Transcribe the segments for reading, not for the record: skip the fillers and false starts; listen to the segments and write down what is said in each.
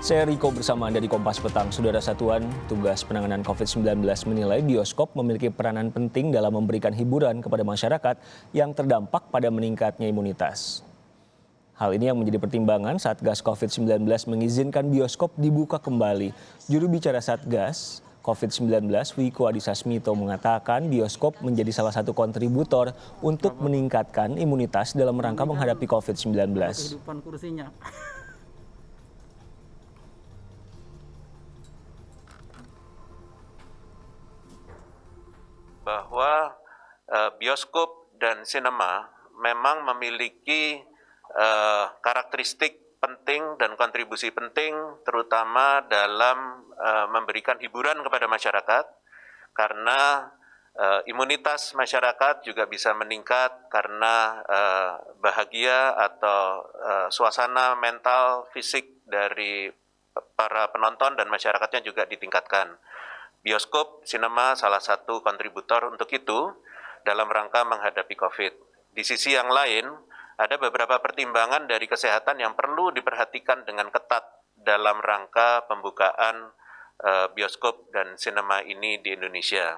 Saya Riko bersama Anda di Kompas Petang. Saudara Satuan Tugas Penanganan COVID-19 menilai bioskop memiliki peranan penting dalam memberikan hiburan kepada masyarakat yang terdampak pada meningkatnya imunitas. Hal ini yang menjadi pertimbangan Satgas COVID-19 mengizinkan bioskop dibuka kembali. Juru bicara Satgas COVID-19 Wiko Adhisa Smito mengatakan bioskop menjadi salah satu kontributor untuk meningkatkan imunitas dalam rangka menghadapi COVID-19. Kehidupan kursinya. Bahwa bioskop dan sinema memang memiliki karakteristik penting dan kontribusi penting terutama dalam memberikan hiburan kepada masyarakat karena imunitas masyarakat juga bisa meningkat karena bahagia atau suasana mental fisik dari para penonton dan masyarakatnya juga ditingkatkan. Bioskop, sinema salah satu kontributor untuk itu dalam rangka menghadapi COVID. Di sisi yang lain, ada beberapa pertimbangan dari kesehatan yang perlu diperhatikan dengan ketat dalam rangka pembukaan bioskop dan sinema ini di Indonesia.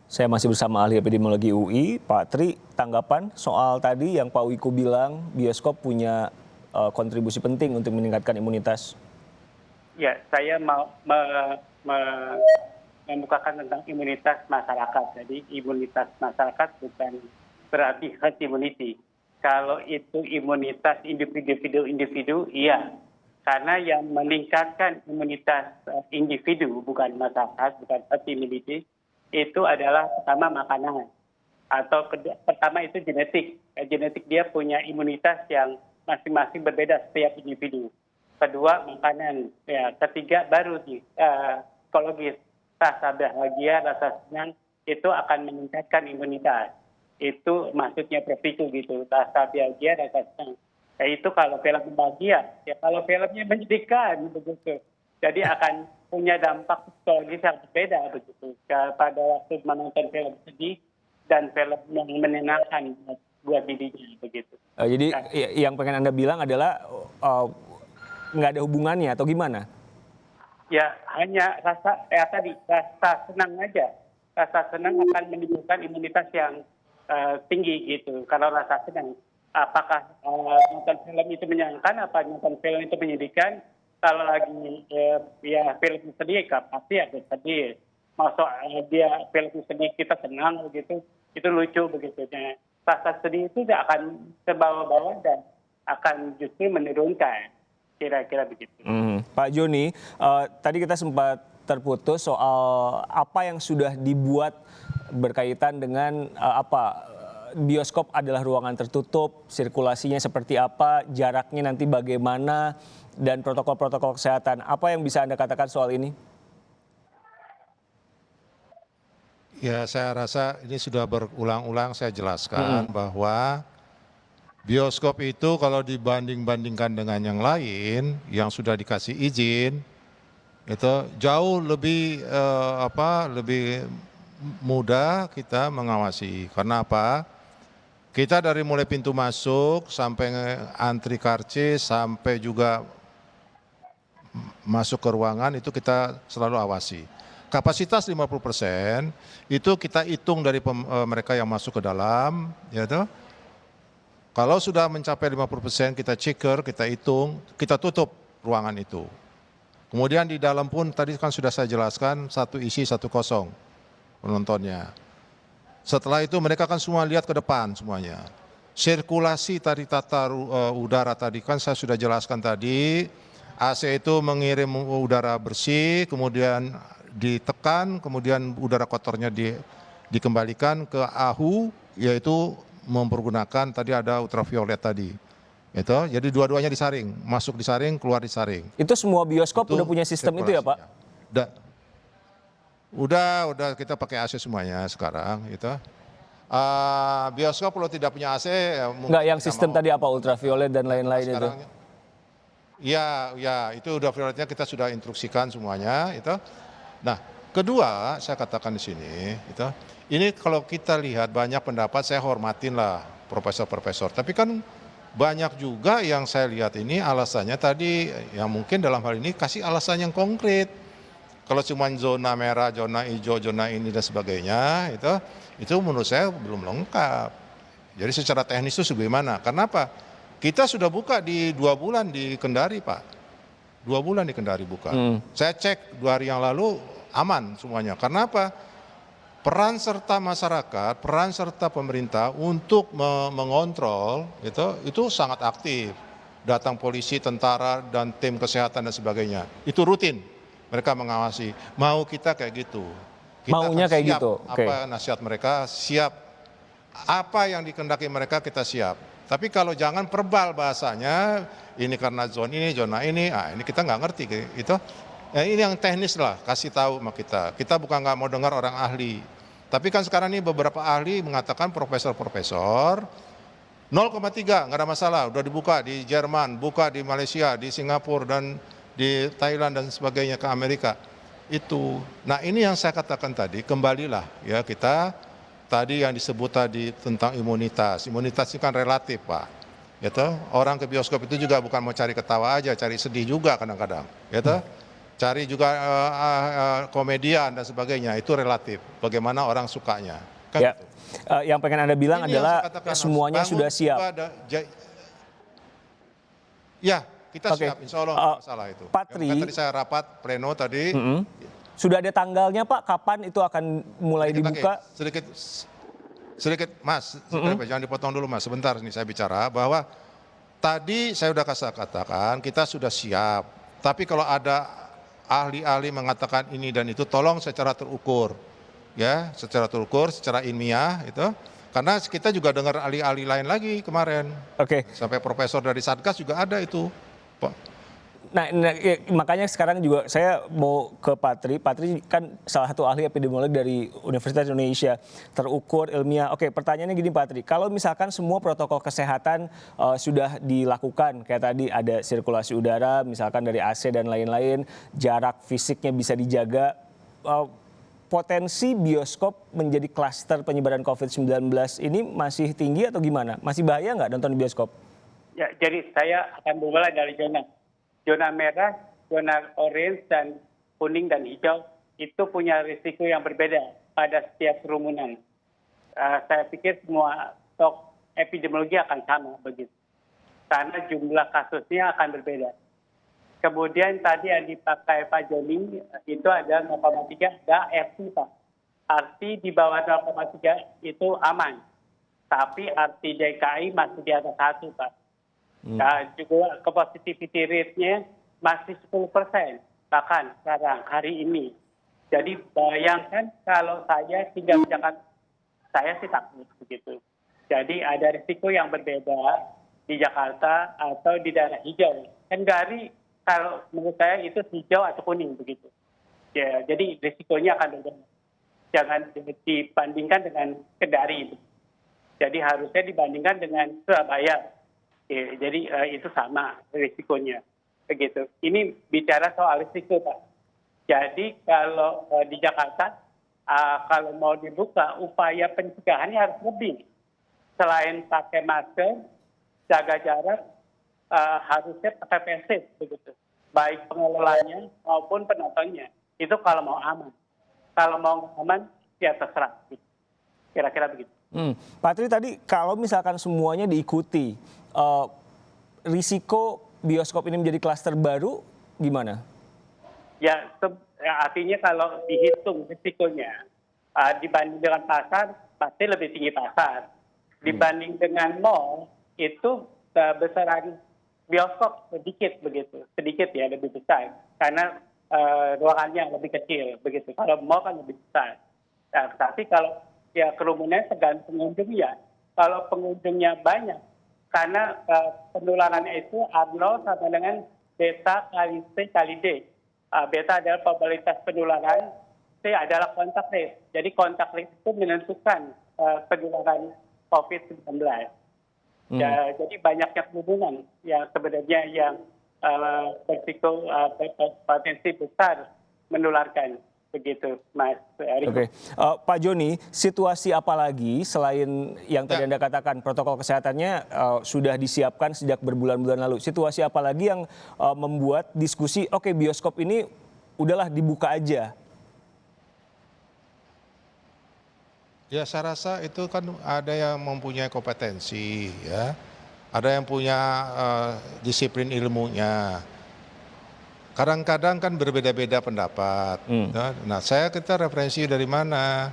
Saya masih bersama ahli epidemiologi UI, Pak Tri. Tanggapan soal tadi yang Pak Wiku bilang bioskop punya kontribusi penting untuk meningkatkan imunitas. Ya, saya mau membukakan tentang imunitas masyarakat. Jadi imunitas masyarakat bukan berarti herd immunity. Kalau itu imunitas individu, iya. Karena yang meningkatkan imunitas individu, bukan masyarakat, bukan herd immunity, itu adalah pertama makanan. Atau pertama itu genetik. Genetik dia punya imunitas yang masing-masing berbeda setiap individu. Kedua, makanan. Ya, ketiga, baru psikologis. Rasa bahagia, rasa senang, itu akan meningkatkan imunitas. Itu maksudnya berpikir gitu. Rasa bahagia, rasa senang. Ya, itu kalau film bahagia. Ya, kalau filmnya menyedihkan, begitu. Jadi akan punya dampak psikologis yang berbeda, begitu. Pada waktu menonton film sedih dan film yang menyenangkan buat dirinya, begitu. Jadi yang pengen Anda bilang adalah nggak ada hubungannya atau gimana? Ya, hanya rasa senang aja. Rasa senang akan menimbulkan imunitas yang tinggi gitu. Kalau rasa senang, apakah nonton film itu menyenangkan, apa nonton film itu menyedihkan? Kalau lagi film sedih, pasti ada sedih. Masuk dia film sedih kita senang begitu, itu lucu begitu. Nah, rasa sedih itu tidak akan terbawa-bawa dan akan justru menurunkan. Kira-kira begitu. Pak Joni, tadi kita sempat terputus soal apa yang sudah dibuat berkaitan dengan bioskop adalah ruangan tertutup, sirkulasinya seperti apa, jaraknya nanti bagaimana, dan protokol-protokol kesehatan. Apa yang bisa Anda katakan soal ini? Ya, saya rasa ini sudah berulang-ulang saya jelaskan bahwa bioskop itu kalau dibanding-bandingkan dengan yang lain yang sudah dikasih izin itu jauh lebih lebih mudah kita mengawasi. Karena apa? Kita dari mulai pintu masuk sampai antri karcis sampai juga masuk ke ruangan itu kita selalu awasi. Kapasitas 50% itu kita hitung dari mereka yang masuk ke dalam, ya toh. Kalau sudah mencapai 50% kita checker, kita hitung, kita tutup ruangan itu. Kemudian di dalam pun tadi kan sudah saya jelaskan, satu isi, satu kosong penontonnya. Setelah itu mereka kan semua lihat ke depan semuanya. Sirkulasi tadi tata udara tadi kan saya sudah jelaskan tadi, AC itu mengirim udara bersih, kemudian ditekan, kemudian udara kotornya dikembalikan ke AHU, yaitu mempergunakan tadi ada ultraviolet tadi. Itu jadi dua-duanya disaring, masuk disaring, keluar disaring. Itu semua bioskop udah punya sistem itu ya, Pak? Udah kita pakai AC semuanya sekarang itu. Bioskop kalau tidak punya AC ya enggak, yang sistem tadi apa, ultraviolet dan lain-lain itu? Ya, itu ultravioletnya kita sudah instruksikan semuanya itu. Nah, kedua saya katakan di sini itu, ini kalau kita lihat banyak pendapat, saya hormatin lah profesor-profesor. Tapi kan banyak juga yang saya lihat ini alasannya tadi yang mungkin dalam hal ini kasih alasan yang konkret. Kalau cuma zona merah, zona hijau, zona ini dan sebagainya, itu menurut saya belum lengkap. Jadi secara teknis itu bagaimana? Kenapa? Kita sudah buka di 2 bulan di Kendari, Pak. 2 bulan di Kendari buka. Saya cek 2 hari yang lalu aman semuanya. Karena apa? Peran serta masyarakat, peran serta pemerintah untuk mengontrol itu sangat aktif. Datang polisi, tentara, dan tim kesehatan dan sebagainya. Itu rutin. Mereka mengawasi. Mau kita kayak gitu. Kita Maunya akan kayak siap gitu. Oke. apa nasihat mereka, siap apa yang dikehendaki mereka kita siap. Tapi kalau jangan perbal bahasanya, ini karena zona ini, ini kita nggak ngerti itu. Ya, ini yang teknis lah, kasih tahu sama kita. Kita bukan nggak mau dengar orang ahli. Tapi kan sekarang ini beberapa ahli mengatakan profesor-profesor 0,3 nggak ada masalah, udah dibuka di Jerman, buka di Malaysia, di Singapura dan di Thailand dan sebagainya ke Amerika. Itu. Nah, ini yang saya katakan tadi, kembalilah ya kita tadi yang disebut tadi tentang imunitas. Imunitas ini kan relatif, Pak. Gitu. Orang ke bioskop itu juga bukan mau cari ketawa aja, cari sedih juga kadang-kadang. Gitu. Cari juga komedian dan sebagainya, itu relatif. Bagaimana orang sukanya. Kan Ya, gitu. yang pengen Anda bilang Ini yang adalah saya katakan harus semuanya bangun sudah siap. Ya, kita Oke. siap, insya Allah nggak masalah itu. Pak Ya, Tri. makanya tadi saya rapat pleno tadi. Sudah ada tanggalnya Pak, kapan itu akan mulai Sedikit dibuka? lagi, sedikit Mas, jangan dipotong dulu Mas, sebentar nih saya bicara bahwa tadi saya sudah katakan kita sudah siap, tapi kalau ada ahli-ahli mengatakan ini dan itu tolong secara terukur, ya secara terukur, secara ilmiah itu, karena kita juga dengar ahli-ahli lain lagi kemarin, Oke. sampai profesor dari Satgas juga ada itu, Pak. Nah, ya, makanya sekarang juga saya mau ke Patri. Patri kan salah satu ahli epidemiolog dari Universitas Indonesia, terukur, ilmiah. Oke, pertanyaannya gini Patri, kalau misalkan semua protokol kesehatan sudah dilakukan, kayak tadi ada sirkulasi udara, misalkan dari AC dan lain-lain, jarak fisiknya bisa dijaga, potensi bioskop menjadi klaster penyebaran COVID-19 ini masih tinggi atau gimana? Masih bahaya nggak nonton di bioskop? Ya, jadi saya akan memulai dari zona merah, zona orange, dan kuning dan hijau itu punya risiko yang berbeda pada setiap kerumunan. Saya pikir semua stok epidemiologi akan sama begitu, karena jumlah kasusnya akan berbeda. Kemudian tadi yang dipakai Pak Joni itu ada 0,3, ada RT Pak. RT di bawah 0,3 itu aman, tapi RT DKI masih di atas 1 Pak. Nah, juga positivity rate-nya masih 10%, bahkan sekarang hari ini. Jadi bayangkan kalau saya tinggal di Jakarta, saya sih takut begitu. Jadi ada risiko yang berbeda di Jakarta atau di daerah hijau. Kendari kalau menurut saya itu hijau atau kuning begitu. Ya, jadi risikonya akan berbeda. Jangan dibandingkan dengan Kendari. Jadi harusnya dibandingkan dengan Surabaya. Ya, jadi itu sama risikonya, begitu. Ini bicara soal risiko, Pak. Jadi kalau di Jakarta, kalau mau dibuka, upaya pencegahannya harus lebih. Selain pakai masker, jaga jarak, harusnya pakai PSS, begitu. Baik pengelolanya maupun penontonnya. Itu kalau mau aman. Kalau mau aman, ya terserah. Kira-kira begitu. Patri tadi kalau misalkan semuanya diikuti, risiko bioskop ini menjadi klaster baru gimana? Ya, artinya kalau dihitung risikonya dibanding dengan pasar, pasti lebih tinggi pasar. Dibanding dengan mall, itu besaran bioskop sedikit ya lebih besar, karena ruangannya lebih kecil begitu. Kalau mall kan lebih besar. Nah, tapi kalau ya kerumunan tergantung pengunjungnya. Kalau pengunjungnya banyak, karena penularannya itu R0 sama dengan beta kali C kali D. Beta adalah probabilitas penularan, C adalah kontak rate. Jadi kontak rate itu menentukan penularan COVID-19. Ya, jadi banyaknya kerumunan yang sebenarnya yang berisiko potensi besar menularkan. begitu Mas Riko. Oke, Pak Joni, situasi apa lagi selain yang tadi Anda katakan protokol kesehatannya sudah disiapkan sejak berbulan-bulan lalu. Situasi apa lagi yang membuat diskusi, oke, bioskop ini udahlah dibuka aja? Ya saya rasa itu kan ada yang mempunyai kompetensi ya, ada yang punya disiplin ilmunya. Kadang-kadang kan berbeda-beda pendapat. Nah, kita referensi dari mana?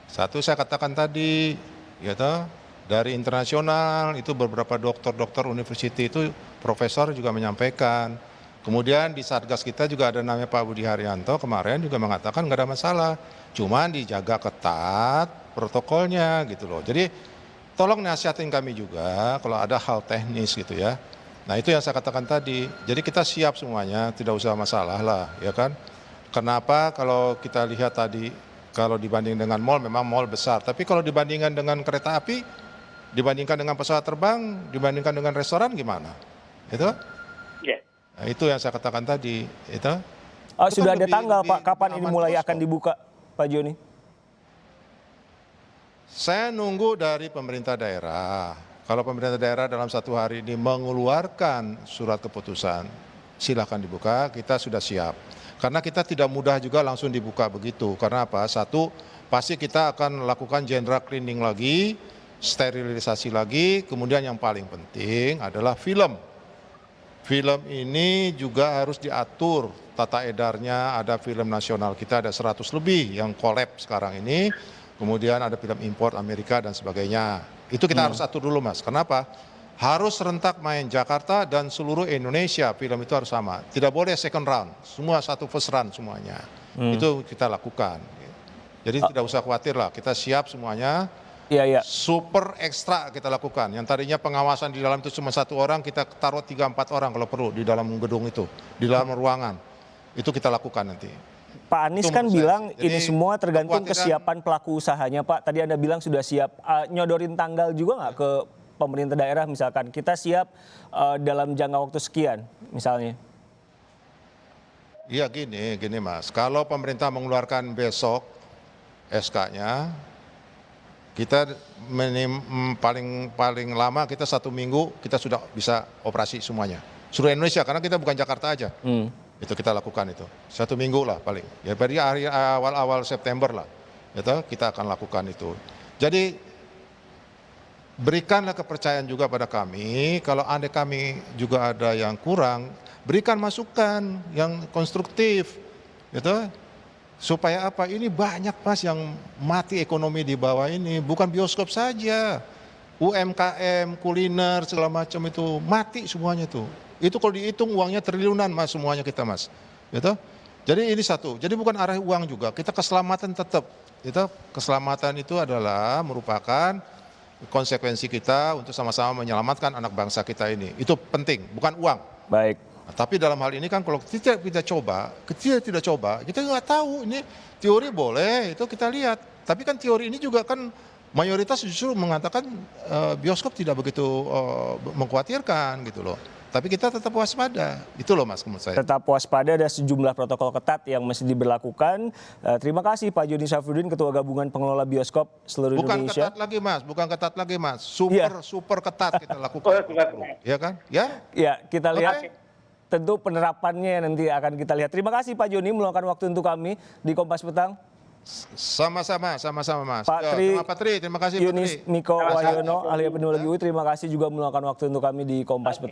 Satu saya katakan tadi, ya toh, dari internasional itu beberapa dokter-dokter university itu profesor juga menyampaikan. Kemudian di Satgas kita juga ada namanya Pak Budi Haryanto kemarin juga mengatakan nggak ada masalah, cuman dijaga ketat protokolnya gitu loh. Jadi tolong nasihatin kami juga kalau ada hal teknis gitu ya. Nah itu yang saya katakan tadi, jadi kita siap semuanya, tidak usah masalah lah ya kan. Kenapa kalau kita lihat tadi, kalau dibanding dengan mal memang mal besar, tapi kalau dibandingkan dengan kereta api, dibandingkan dengan pesawat terbang, dibandingkan dengan restoran gimana? Itu? Ya. Nah, itu yang saya katakan tadi. Itu Sudah kan ada tanggal Pak, kapan ini aman mulai bioskop. akan dibuka Pak Joni? Saya nunggu dari pemerintah daerah. Kalau pemerintah daerah dalam satu hari ini mengeluarkan surat keputusan, silakan dibuka, kita sudah siap. Karena kita tidak mudah juga langsung dibuka begitu. Karena apa? Satu, pasti kita akan lakukan general cleaning lagi, sterilisasi lagi, kemudian yang paling penting adalah film. Film ini juga harus diatur tata edarnya, ada film nasional kita ada 100 lebih yang collab sekarang ini, kemudian ada film import Amerika dan sebagainya. Itu kita harus atur dulu Mas, kenapa? Harus serentak main Jakarta dan seluruh Indonesia, film itu harus sama. Tidak boleh second round, semua satu first run semuanya. Itu kita lakukan. Jadi tidak usah khawatir lah, kita siap semuanya. Iya. Super ekstra kita lakukan. Yang tadinya pengawasan di dalam itu cuma 1 orang, kita taruh 3-4 orang kalau perlu di dalam gedung itu, di dalam ruangan. Itu kita lakukan nanti. Pak Anies Itu kan menurut bilang saya. ini Jadi, semua tergantung kekhawatiran- kesiapan pelaku usahanya Pak. Tadi Anda bilang sudah siap. Nyodorin tanggal juga nggak ke pemerintah daerah misalkan kita siap dalam jangka waktu sekian misalnya? Iya gini Mas, kalau pemerintah mengeluarkan besok SK-nya, kita paling lama kita 1 minggu kita sudah bisa operasi semuanya. Seluruh Indonesia, karena kita bukan Jakarta aja. Itu kita lakukan itu. 1 minggu lah paling. Ya dari awal September lah. Gitu, kita akan lakukan itu. Jadi berikanlah kepercayaan juga pada kami, kalau andai kami juga ada yang kurang, berikan masukan yang konstruktif. Gitu. Supaya apa? Ini banyak Mas yang mati ekonomi di bawah ini, bukan bioskop saja. UMKM, kuliner, segala macam itu mati semuanya tuh. Itu kalau dihitung uangnya triliunan Mas semuanya kita Mas. Gitu? Jadi ini satu. Jadi bukan arah uang juga. Kita keselamatan tetap. Gitu? Keselamatan itu adalah merupakan konsekuensi kita untuk sama-sama menyelamatkan anak bangsa kita ini. Itu penting, bukan uang. Baik. Nah, tapi dalam hal ini kan kalau kita tidak coba, kita nggak tahu. Ini teori boleh, itu kita lihat. Tapi kan teori ini juga kan mayoritas justru mengatakan bioskop tidak begitu mengkhawatirkan gitu loh. Tapi kita tetap waspada, itu loh Mas menurut saya. Tetap waspada, ada sejumlah protokol ketat yang mesti diberlakukan. Terima kasih Pak Joni Safruddin, Ketua Gabungan Pengelola Bioskop seluruh Indonesia. Bukan ketat lagi Mas, Iya. super ketat kita lakukan. Ya kan? Ya? Ya, kita lihat. Oke. Tentu penerapannya nanti akan kita lihat. Terima kasih Pak Joni meluangkan waktu untuk kami di Kompas Petang. Sama-sama Mas. Pak Tri, terima kasih Pak Yunis Tri. Miko Wayono, ahli epidemiologi UI, terima kasih juga meluangkan waktu untuk kami di Kompas Petang.